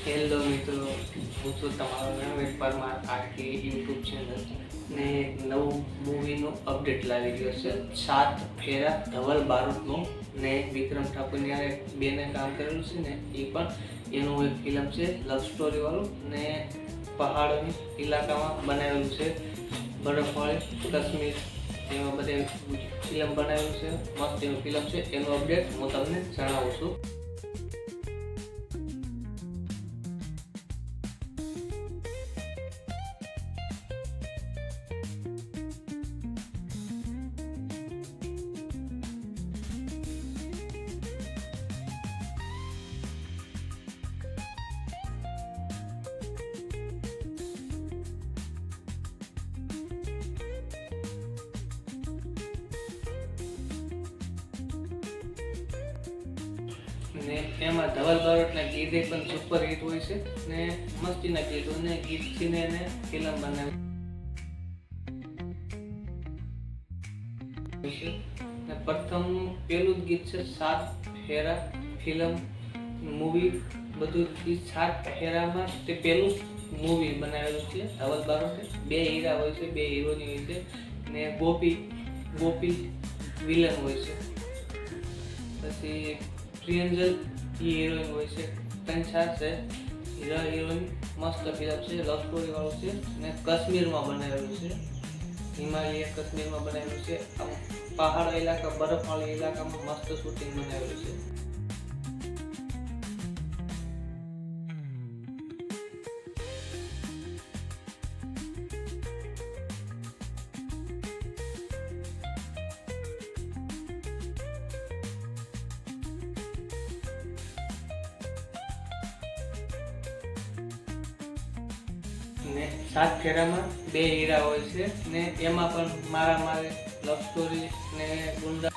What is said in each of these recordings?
Hello મિત્રો, હું છું તમારો નવીન પરમાર આરકે યુટ્યુબ ચેનલ ને નવું મૂવીનું અપડેટ લાવી રહ્યો છે. 7 ફેરા ધવલ બારોટનું ને વિક્રમ ઠાકોરની હારે બેને કામ કરેલું છે ને એ પણ એનું એક ફિલ્મ છે લવ સ્ટોરી વાળું ને પહાડોની ઇલાકામાં બનાવેલું છે. બરફવાળી કાશ્મીર એમાં બધે ફિલ્મ બનાવેલું છે. મસ્ત એવું ફિલ્મ છે. એનું અપડેટ હું તમને જણાવું છું. ને એમાં ધવલ બારોટના ગીત પણ સુપર હિટ હોય છે ને મસ્તીના ગીતો ને ગીતથી ને એને ફિલ્મ બનાવી છે. ને પ્રથમ પેલું જ ગીત છે 7 ફેરા ફિલ્મ મૂવી બધું ગીત 7 ફેરામાં તે પેલું મૂવી બનાવેલું છે ધવલ બારોટે. 2 હીરા હોય છે, 2 હીરોની હોય છે ને ગોપી વિલન હોય છે. પછી પ્રિયંજલ હિરોઈન હોય છે. 3-4 છે હીરો હિરોઈન. મસ્ત ફિલ્મ છે, લવ સ્ટોરી વાળું છે ને કાશ્મીરમાં બનાવેલું છે. હિમાલય કાશ્મીરમાં બનાવેલું છે. આમ પહાડ ઇલાકા બરફવાળી ઇલાકામાં મસ્ત શૂટિંગ બનાવેલું છે. ને 7 ફેરામાં 2 હીરા હોય છે ને એમાં પણ મારે લવ સ્ટોરી ને ગુંડા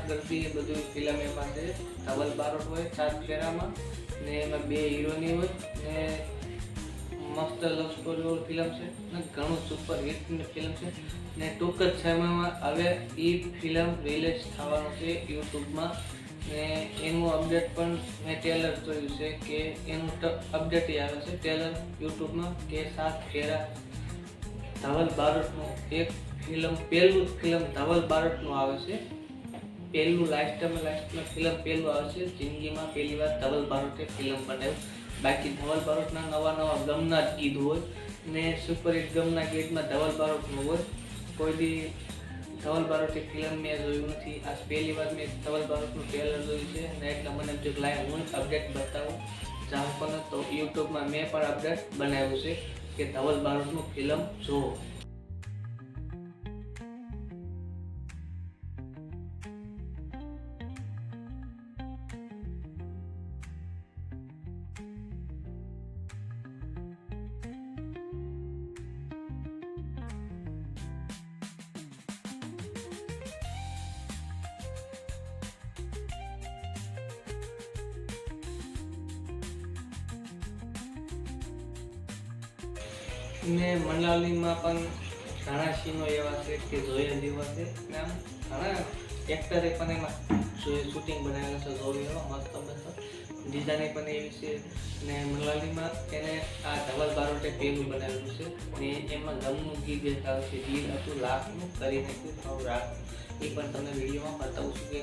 ગરદી બધું ફિલ્મ એમાં છે. ધવલ બારોટ હોય 7 ફેરામાં ને એમાં 2 હીરોની હોય ને મસ્ત લવ સ્ટોરી વાળી ફિલ્મ છે ને ઘણું સુપર હિટ ફિલ્મ છે ને ટૂંક જ સમયમાં હવે એ ફિલ્મ રિલીઝ થવાનું છે યુટ્યુબમાં. ને એનું અપડેટ પણ મેં ટ્રેલર જોયું છે કે એનું અપડેટ આવે છે ટ્રેલર યુટ્યુબમાં કે 7 ફેરા ધવલ બારોટનું એક ફિલ્મ પહેલું ફિલ્મ ધવલ બારોટનું આવે છે. પહેલું લાસ્ટમાં ફિલ્મ પહેલું આવે છે. જિંદગીમાં પહેલી વાર ધવલ બારોટે ફિલ્મ બનાવ્યું. બાકી ધવલ બારોટના નવા ગમના જ ગીત હોય ને સુપર હિટ ગમના ગીતમાં ધવલ બારોટનું હોય. કોઈ દી ધવલ બારોટની ફિલ્મ મેં જોયું નથી. આ પહેલી વાર મેં ધવલ બારોટનું ટ્રેલર જોયું છે ને એટલે મને જો લાઈવ હું અપડેટ બતાવું જાઉં પણ તો યુટ્યુબમાં મેં પણ અપડેટ બનાવ્યું છે કે ધવલ બારોટનું ફિલ્મ જોવો. ને મનાલીમાં પણ ઘણા સીનો એવા છે કે જોયા જેવા છે ને આમ ઘણા એક્ટરે પણ એમાં શૂટિંગ બનાવેલા છે જોઈ એવા મસ્ત ડિઝાઇન પણ એવી છે. ને મનાલીમાં એને આ ધવલ બારોટે પહેલું બનાવેલું છે ને એમાં ગમનું ગીત એક આવે છે. ગીત હતું લાખનું કરી નાખ્યું રાખ. એ પણ તમને વિડીયોમાં બતાવું છું કે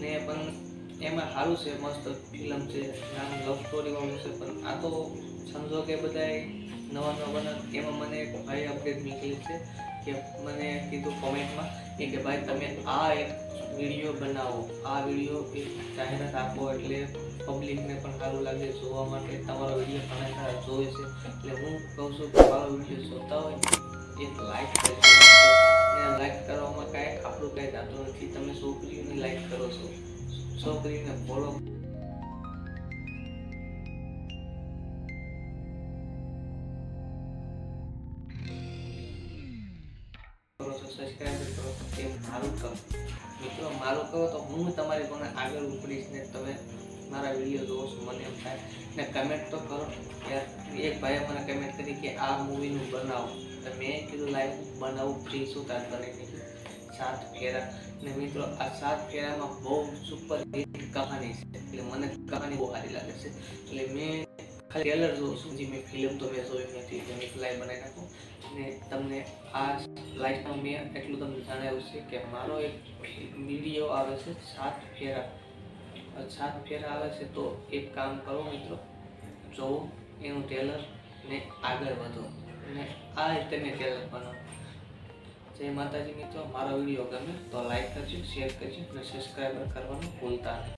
ને પણ એમાં સારું છે, મસ્ત ફિલ્મ છે, નામ લવ સ્ટોરી વાળું છે. પણ આ તો સમજો કે બધા નવા બને. એમાં મને એક ભાઈ અપડેટ નીકળી છે કે મને કીધું કોમેન્ટમાં કે ભાઈ તમે આ એક વિડીયો બનાવો, આ વિડીયો એક જાહેરાત આપો એટલે પબ્લિકને પણ સારું લાગે જોવા માટે. તમારો વિડીયો ઘણા સારા જોવે છે એટલે હું કહું છું કે મારો વિડીયો જોતા હોય એક લાઈક કરજો. ને લાઈક કરવામાં કાંઈ આપણું કાંઈ જાતું નથી. તમે છોકરીઓને લાઈક કરો છો, છોકરીને ફોલો કરો છો, સબસ્ક્રાઈબ કરો છો, એ મારું કરો મિત્રો. મારું કરો તો હું તમારી કોને આગળ ઉપડીશ ને તમે મારા વિડીયો જોવો છો મને એમ થાય. ને કમેન્ટ તો કરો યાર. એક ભાઈએ મને કમેન્ટ કરી કે આ મૂવીનું બનાવો, તો મેં કીધું લાઈવ બનાવું, ફ્રી શું તાર કરીને 7 ફેરા. ને મિત્રો આ 7 ફેરામાં બહુ સુપર હિટ કહાની છે એટલે મને કહાની બહુ સારી લાગે છે એટલે મેં ખાલી ટ્રેલર જોઉં છું. જે મેં ફિલ્મ તો મેં જોઈ નથી, તો મેં લાઈવ બનાવી નાખું. ને તમને આ લાઈફમાં મેં એટલું તમને જણાવ્યું છે કે મારો એક વિડીયો આવે છે 7 ફેરા. 7 ફેરા આવે છે તો એક કામ કરો મિત્રો, જોવો એનું ટ્રેલર ને આગળ વધો ને આ રીતે મેં ટ્રેલર બનાવો. જય માતાજી મિત્રો. મારો વિડીયો ગમે તો લાઈક કરજો, શેર કરજો અને સબસ્ક્રાઈબર કરવાનું ભૂલતા નહીં.